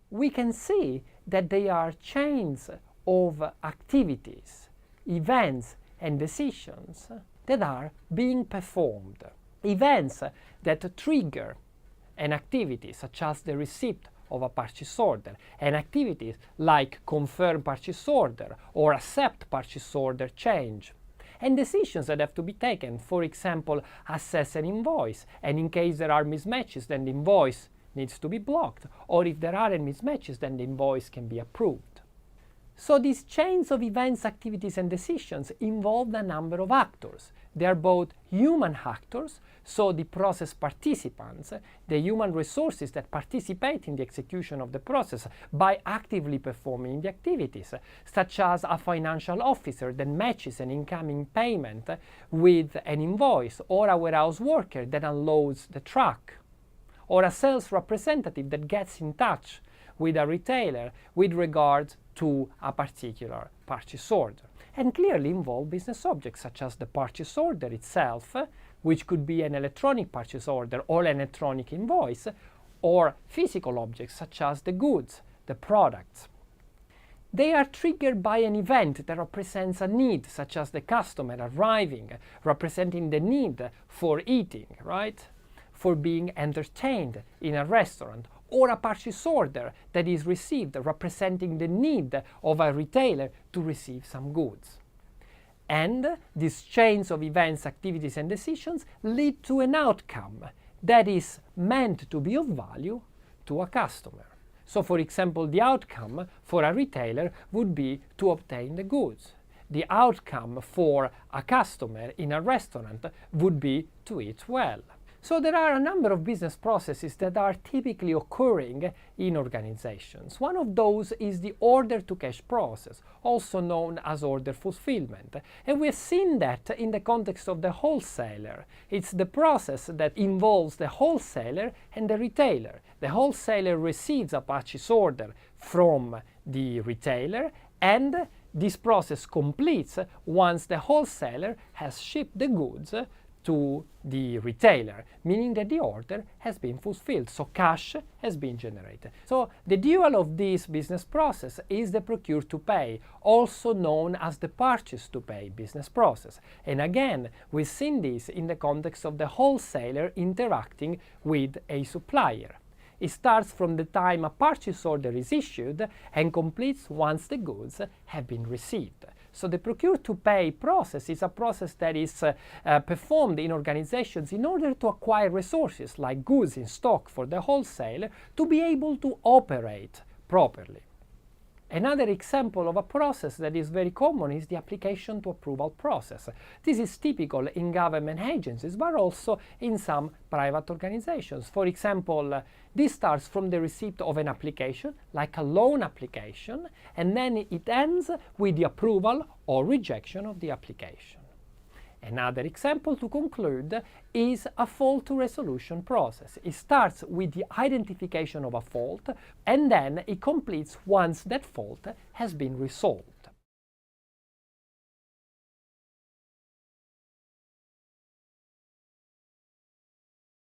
we can see that they are chains of activities, events and decisions that are being performed. Events that trigger an activity such as the receipt of a purchase order, and activities like confirm purchase order or accept purchase order change. And decisions that have to be taken, for example, assess an invoice, and in case there are mismatches, then the invoice needs to be blocked, or if there aren't mismatches, then the invoice can be approved. So these chains of events, activities and decisions involve a number of actors. They are both human actors, so the process participants, the human resources that participate in the execution of the process by actively performing the activities, such as a financial officer that matches an incoming payment with an invoice, or a warehouse worker that unloads the truck, or a sales representative that gets in touch with a retailer with regard to a particular purchase order. And clearly involve business objects such as the purchase order itself, which could be an electronic purchase order or an electronic invoice, or physical objects such as the goods, the products. They are triggered by an event that represents a need, such as the customer arriving, representing the need for eating, right? For being entertained in a restaurant, or a purchase order that is received representing the need of a retailer to receive some goods. And these chains of events, activities and decisions lead to an outcome that is meant to be of value to a customer. So for example, the outcome for a retailer would be to obtain the goods. The outcome for a customer in a restaurant would be to eat well. So there are a number of business processes that are typically occurring in organizations. One of those is the order-to-cash process, also known as order fulfillment. And we've seen that in the context of the wholesaler. It's the process that involves the wholesaler and the retailer. The wholesaler receives a purchase order from the retailer, and this process completes once the wholesaler has shipped the goods to the retailer, meaning that the order has been fulfilled, so cash has been generated. So the dual of this business process is the procure to pay, also known as the purchase to pay business process. And again, we've seen this in the context of the wholesaler interacting with a supplier. It starts from the time a purchase order is issued and completes once the goods have been received. So the procure-to-pay process is a process that is performed in organizations in order to acquire resources like goods in stock for the wholesaler to be able to operate properly. Another example of a process that is very common is the application to approval process. This is typical in government agencies, but also in some private organizations. For example, this starts from the receipt of an application, like a loan application, and then it ends with the approval or rejection of the application. Another example to conclude is a fault resolution process. It starts with the identification of a fault, and then it completes once that fault has been resolved.